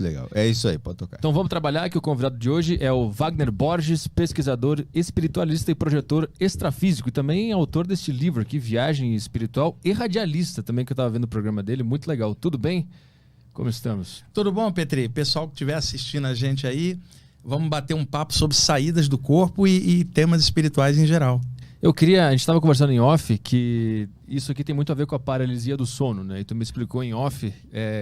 Muito legal. É isso aí, pode tocar. Então vamos trabalhar, que o convidado de hoje é o Wagner Borges, pesquisador, espiritualista e projetor extrafísico e também autor deste livro aqui, Viagem Espiritual, e radialista também, que eu estava vendo o programa dele, muito legal. Tudo bem? Como estamos? Tudo bom, Petri? Pessoal que estiver assistindo a gente aí, vamos bater um papo sobre saídas do corpo e temas espirituais em geral. A gente estava conversando em off que isso aqui tem muito a ver com a paralisia do sono, né? E tu me explicou em off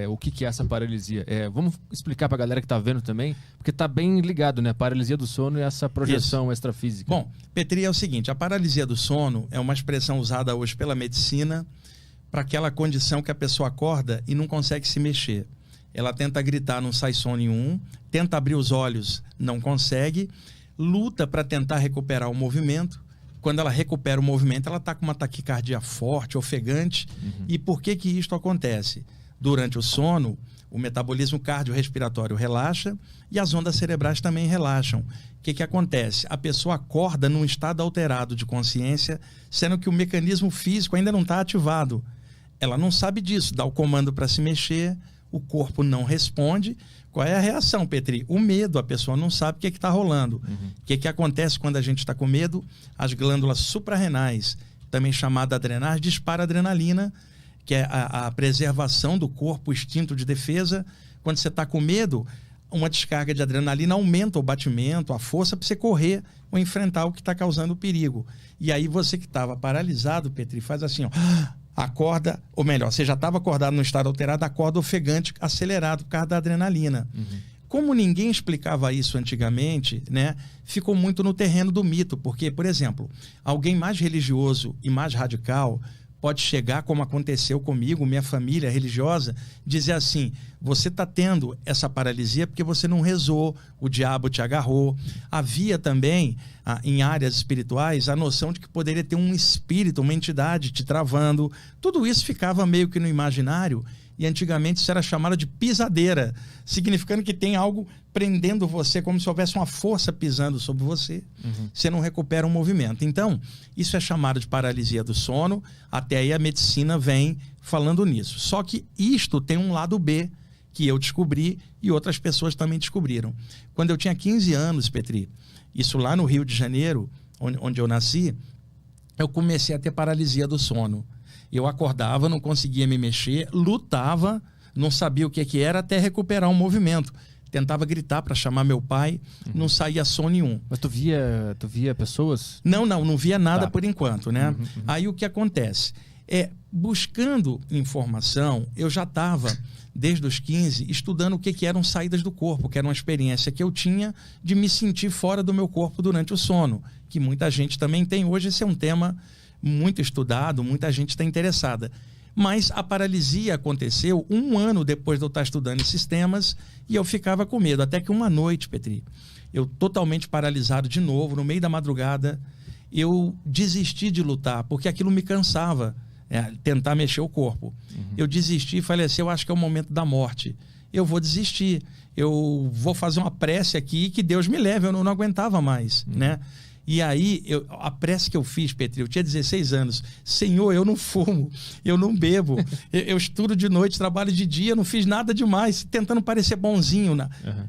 o que é essa paralisia. Vamos explicar para a galera que está vendo também, porque está bem ligado, né? Paralisia do sono e essa projeção extrafísica. Bom, Petri, é o seguinte, a paralisia do sono é uma expressão usada hoje pela medicina para aquela condição que a pessoa acorda e não consegue se mexer. Ela tenta gritar, não sai som nenhum, tenta abrir os olhos, não consegue, luta para tentar recuperar o movimento. Quando ela recupera o movimento, ela está com uma taquicardia forte, ofegante. E por que isto acontece? Durante o sono, o metabolismo cardiorrespiratório relaxa e as ondas cerebrais também relaxam. O que acontece? A pessoa acorda num estado alterado de consciência, sendo que o mecanismo físico ainda não está ativado. Ela não sabe disso, dá o comando para se mexer, o corpo não responde. Qual é a reação, Petri? O medo, a pessoa não sabe o que está rolando. O que acontece quando a gente está com medo? As glândulas suprarrenais, também chamada adrenais, dispara adrenalina, que é a preservação do corpo, o instinto de defesa. Quando você está com medo, uma descarga de adrenalina aumenta o batimento, a força para você correr ou enfrentar o que está causando o perigo. E aí você que estava paralisado, Petri, faz assim, ó, acorda, ou melhor, você já estava acordado no estado alterado, acorda ofegante, acelerado por causa da adrenalina. Como ninguém explicava isso antigamente, né, ficou muito no terreno do mito, porque, por exemplo, alguém mais religioso e mais radical pode chegar, como aconteceu comigo, minha família religiosa, dizer assim, você está tendo essa paralisia porque você não rezou, o diabo te agarrou. Havia também, em áreas espirituais, a noção de que poderia ter um espírito, uma entidade te travando. Tudo isso ficava meio que no imaginário, e antigamente isso era chamado de pisadeira, significando que tem algo prendendo você, como se houvesse uma força pisando sobre você. Você não recupera um movimento. Então, isso é chamado de paralisia do sono, até aí a medicina vem falando nisso. Só que isto tem um lado B, que eu descobri e outras pessoas também descobriram. Quando eu tinha 15 anos, Petri, isso lá no Rio de Janeiro, onde eu nasci, eu comecei a ter paralisia do sono. Eu acordava, não conseguia me mexer, lutava, não sabia o que era, até recuperar um movimento. Tentava gritar para chamar meu pai, não saía som nenhum. Mas tu via pessoas? Não via nada por enquanto, né? Aí o que acontece? Buscando informação, eu já estava, desde os 15, estudando o que eram saídas do corpo, que era uma experiência que eu tinha de me sentir fora do meu corpo durante o sono, que muita gente também tem. Hoje esse é um tema muito estudado, muita gente está interessada. Mas a paralisia aconteceu 1 ano depois de eu estar estudando esses temas e eu ficava com medo. Até que uma noite, Petri, eu totalmente paralisado de novo, no meio da madrugada, eu desisti de lutar, porque aquilo me cansava, tentar mexer o corpo. Eu desisti e falei assim, eu acho que é o momento da morte. Eu vou desistir, eu vou fazer uma prece aqui que Deus me leve, eu não aguentava mais, né? E aí, a prece que eu fiz, Petri, eu tinha 16 anos. Senhor, eu não fumo, eu não bebo, eu estudo de noite, trabalho de dia, não fiz nada demais, tentando parecer bonzinho,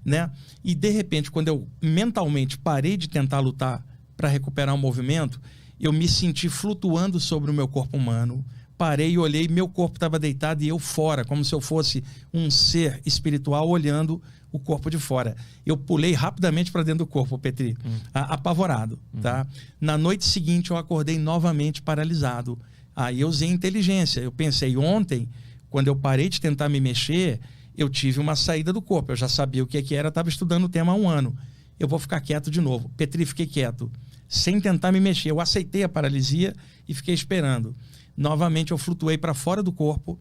né? E, de repente, quando eu mentalmente parei de tentar lutar para recuperar um movimento, eu me senti flutuando sobre o meu corpo humano. Parei e olhei, meu corpo estava deitado e eu fora, como se eu fosse um ser espiritual olhando o corpo de fora. Eu pulei rapidamente para dentro do corpo, Petri, apavorado, tá? Na noite seguinte eu acordei novamente paralisado. Aí eu usei inteligência. Eu pensei, ontem, quando eu parei de tentar me mexer, eu tive uma saída do corpo. Eu já sabia o que era, estava estudando o tema há 1 ano. Eu vou ficar quieto de novo. Petri, fiquei quieto, sem tentar me mexer. Eu aceitei a paralisia e fiquei esperando. Novamente eu flutuei para fora do corpo,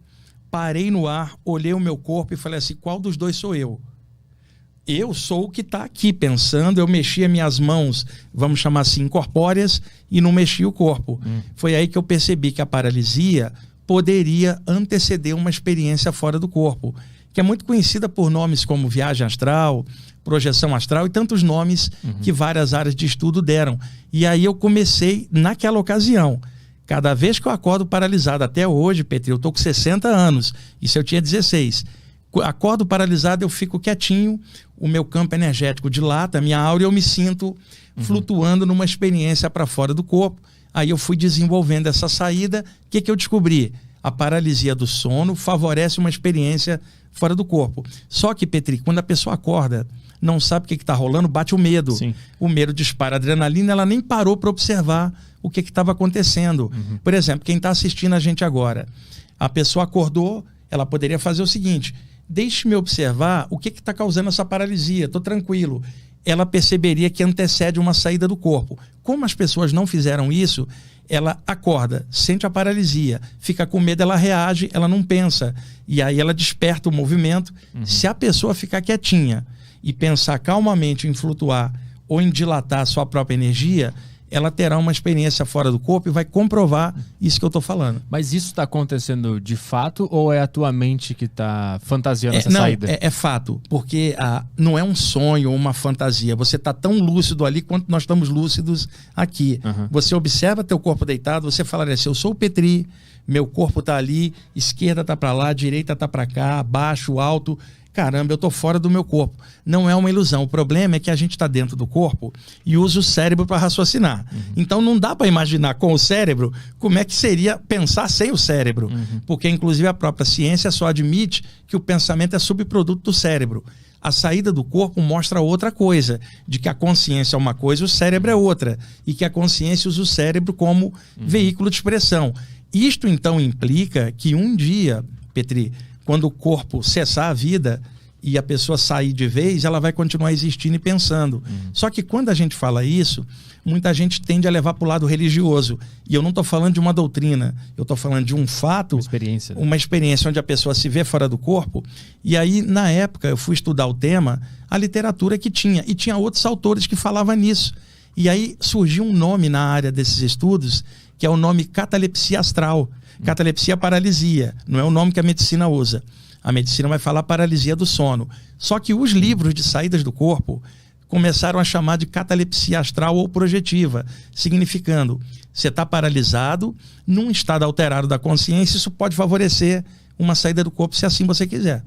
parei no ar, olhei o meu corpo e falei assim, qual dos dois sou eu? Eu sou o que está aqui pensando, eu mexia minhas mãos, vamos chamar assim, incorpóreas, e não mexia o corpo. Foi aí que eu percebi que a paralisia poderia anteceder uma experiência fora do corpo, que é muito conhecida por nomes como viagem astral, projeção astral e tantos nomes que várias áreas de estudo deram. E aí eu comecei naquela ocasião. Cada vez que eu acordo paralisado, até hoje, Petri, eu estou com 60 anos, isso eu tinha 16. Acordo paralisado, eu fico quietinho, o meu campo energético dilata, a minha aura, e eu me sinto flutuando numa experiência para fora do corpo. Aí eu fui desenvolvendo essa saída. O que eu descobri? A paralisia do sono favorece uma experiência fora do corpo. Só que, Petri, quando a pessoa acorda, não sabe o que está rolando, bate o medo. Sim. O medo dispara adrenalina, ela nem parou para observar o que estava acontecendo. Por exemplo, quem está assistindo a gente agora, a pessoa acordou, ela poderia fazer o seguinte: deixe-me observar o que está causando essa paralisia, estou tranquilo. Ela perceberia que antecede uma saída do corpo. Como as pessoas não fizeram isso, ela acorda, sente a paralisia, fica com medo, ela reage, ela não pensa. E aí ela desperta o movimento. Se a pessoa ficar quietinha e pensar calmamente em flutuar ou em dilatar a sua própria energia, ela terá uma experiência fora do corpo e vai comprovar isso que eu estou falando. Mas isso está acontecendo de fato ou é a tua mente que está fantasiando essa saída? É fato, porque não é um sonho ou uma fantasia. Você está tão lúcido ali quanto nós estamos lúcidos aqui. Você observa teu corpo deitado, você fala assim: eu sou o Petri, meu corpo está ali, esquerda está para lá, direita está para cá, baixo, alto. Caramba, eu estou fora do meu corpo. Não é uma ilusão. O problema é que a gente está dentro do corpo e usa o cérebro para raciocinar. Então não dá para imaginar com o cérebro como é que seria pensar sem o cérebro. Porque inclusive a própria ciência só admite que o pensamento é subproduto do cérebro. A saída do corpo mostra outra coisa, de que a consciência é uma coisa e o cérebro é outra. E que a consciência usa o cérebro como veículo de expressão. Isto então implica que um dia, Petri, quando o corpo cessar a vida e a pessoa sair de vez, ela vai continuar existindo e pensando. Só que quando a gente fala isso, muita gente tende a levar para o lado religioso. E eu não estou falando de uma doutrina, eu estou falando de um fato, uma experiência onde a pessoa se vê fora do corpo. E aí, na época, eu fui estudar o tema, a literatura que tinha. E tinha outros autores que falavam nisso. E aí surgiu um nome na área desses estudos, que é o nome catalepsia astral. Catalepsia paralisia, não é o nome que a medicina usa. A medicina vai falar paralisia do sono. Só que os livros de saídas do corpo começaram a chamar de catalepsia astral ou projetiva, significando você está paralisado num estado alterado da consciência, isso pode favorecer uma saída do corpo se assim você quiser.